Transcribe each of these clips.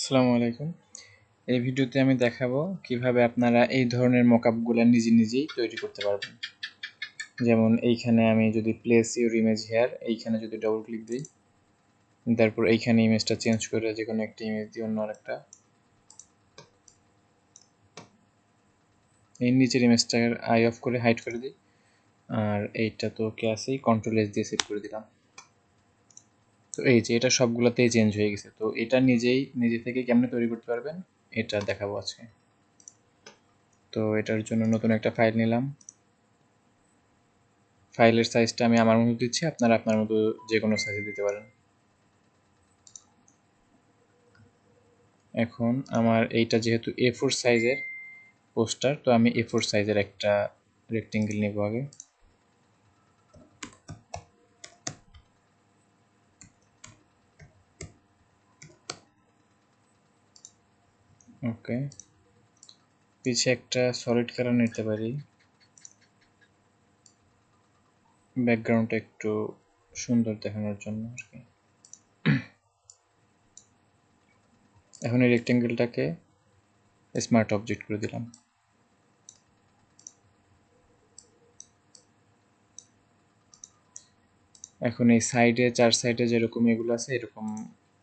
আসসালামু আলাইকুম। এই ভিডিওতে আমি দেখাবো কিভাবে আপনারা এই ধরনের মকআপগুলো নিজেই তৈরি করতে পারবেন। যেমন এইখানে আমি যদি প্লেস ইউর ইমেজ হেয়ার এইখানে যদি ডবল ক্লিক দিই, তারপর এইখানে ইমেজটা চেঞ্জ করে যে কোনো একটা ইমেজ দিয়ে অন্য আরেকটা, এই নিচের ইমেজটার আই অফ করে হাইড করে দিই, আর এইটা তো ওকে আছেই, কন্ট্রোল এস দিয়ে সেভ করে দিলাম। তো এই যে এটা সবগুলোতেই চেঞ্জ হয়ে গেছে। তো এটা নিজে থেকে কেমনে তৈরি করতে পারবেন এটা দেখাবো আজকে। তো এটার জন্য নতুন একটা ফাইল নিলাম। ফাইলের সাইজটা আমি আমার মতো দিচ্ছি, আপনারা আপনার মতো যে কোনো সাইজে দিতে পারেন। এখন আমার এইটা যেহেতু A4 সাইজের পোস্টার, তো আমি A4 সাইজের একটা রেক্টেঙ্গেল নেব আগে। ওকে, পিছে একটা সলিড কালার নিতে পারি, ব্যাকগ্রাউন্ডটা একটু সুন্দর দেখানোর জন্য আর কি। এখন এই রেক্টেঙ্গেলটাকে স্মার্ট অবজেক্ট করে দিলাম। এখন এই সাইডে, চার সাইডে যেরকম এগুলো আছে এরকম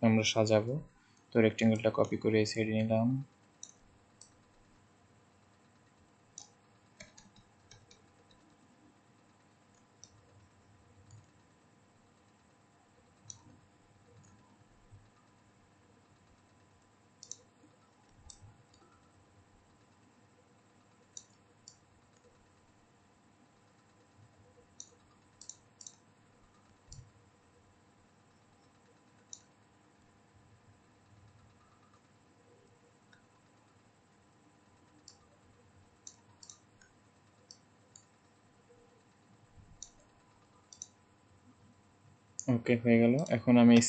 আমরা সাজাবো। তো রেক্টেঙ্গেলটা কপি করে এই সাইডে নিলাম। ওকে, হয়ে গেল। এখন আমি এই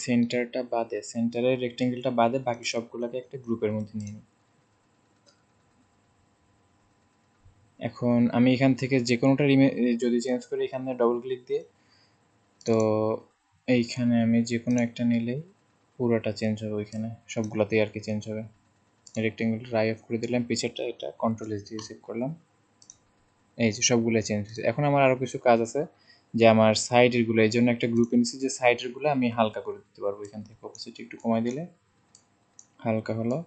সেন্টারের রেক্টেঙ্গেলটা বাদে বাকি সবগুলোকে একটা গ্রুপের মধ্যে নিয়ে নিই। এখন আমি এখান থেকে যে কোনোটার যদি চেঞ্জ করি এখানে ডবল ক্লিক দিয়ে, তো এইখানে আমি যে কোনো একটা নিলেই পুরোটা চেঞ্জ হবে, ওইখানে সবগুলোতেই আর কি চেঞ্জ হবে। রেক্টেঙ্গেলটা রাই অফ করে দিলাম, পিছেরটা এটা কন্ট্রোল এস দিয়ে সেভ করলাম। এই যে সবগুলো চেঞ্জ হয়েছে। এখন আমার আরও কিছু কাজ আছে, যে আমার সাইডেরগুলো, এই জন্য একটা গ্রুপে নিচ্ছি যে সাইডেরগুলো আমি হালকা করে দিতে পারবো। এখান থেকে অপোসিটি একটু কমাই দিলে হালকা হলো।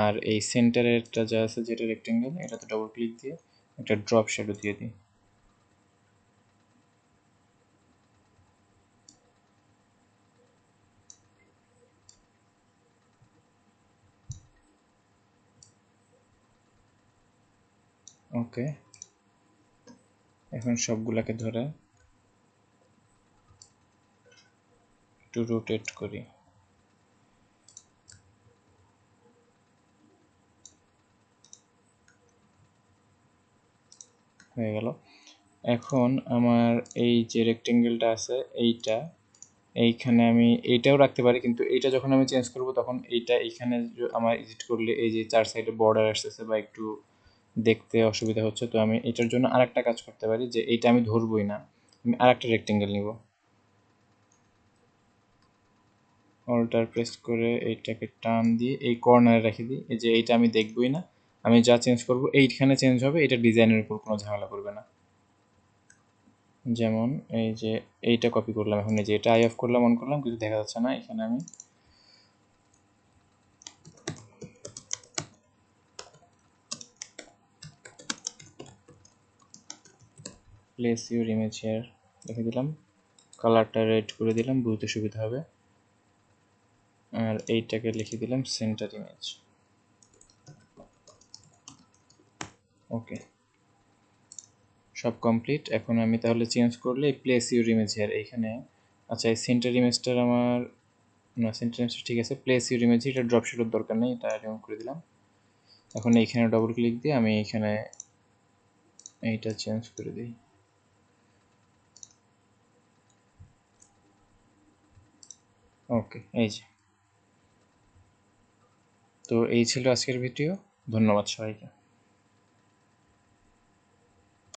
আর এই সেন্টারেরটা যা আছে যেটা রেক্টেঙ্গেল, এটাতে ডবল ক্লিক দিয়ে একটা ড্রপ শ্যাডো দিয়ে দিই। ওকে, এখন সবগুলাকে ধরে একটু রোটেট করি। হয়ে গেল। এখন আমার এই যে রেক্টেঙ্গেলটা আছে এইখানে আমি এইটাও রাখতে পারি, কিন্তু এইটা যখন আমি চেঞ্জ করব তখন এইটা এইখানে আমার এডিট করলে এই যে চার সাইডে বর্ডার আসতেছে বা একটু দেখতে অসুবিধা হচ্ছে। তো আমি এটার জন্য আরেকটা কাজ করতে পারি, যে এইটা আমি ধরবই না, আমি আরেকটা রেক্টেঙ্গেল নিব। অল্টার প্রেস করে এইটাকে টান দিয়ে এই কর্নারে রেখে দিই। এই যে এইটা আমি দেখবই না, আমি যা চেঞ্জ করব এইখানে চেঞ্জ হবে, এটা ডিজাইনের উপর কোনো ঝামেলা করবে না। যেমন এই যে এইটা কপি করলাম, এখন এই যে এটা আই অফ করলাম, অন করলাম, কিছু দেখা যাচ্ছে না। এখানে আমি প্লেস ইউর ইমেজ হেয়ার লিখে দিলাম, কালারটা রেড করে দিলাম, বুঝতে সুবিধা হবে। আর এইটাকে লিখে দিলাম সেন্টার ইমেজ। ওকে, সব কমপ্লিট। এখন আমি তাহলে চেঞ্জ করলে প্লেস ইউর ইমেজ হেয়ার এইখানে, আচ্ছা এই সেন্টার ইমেজটার আমার না, সেন্টার ইমেজটা ঠিক আছে, প্লেস ইউর ইমেজ এটা ড্রপ শেডোর দরকার নেই, এটা রিমুভ করে দিলাম। এখন এইখানে ডবল ক্লিক দিয়ে আমি এইখানে এইটা চেঞ্জ করে দিই। ওকে, এই যে। তো এই ছিল আজকের ভিডিও। ধন্যবাদ সবাইকে।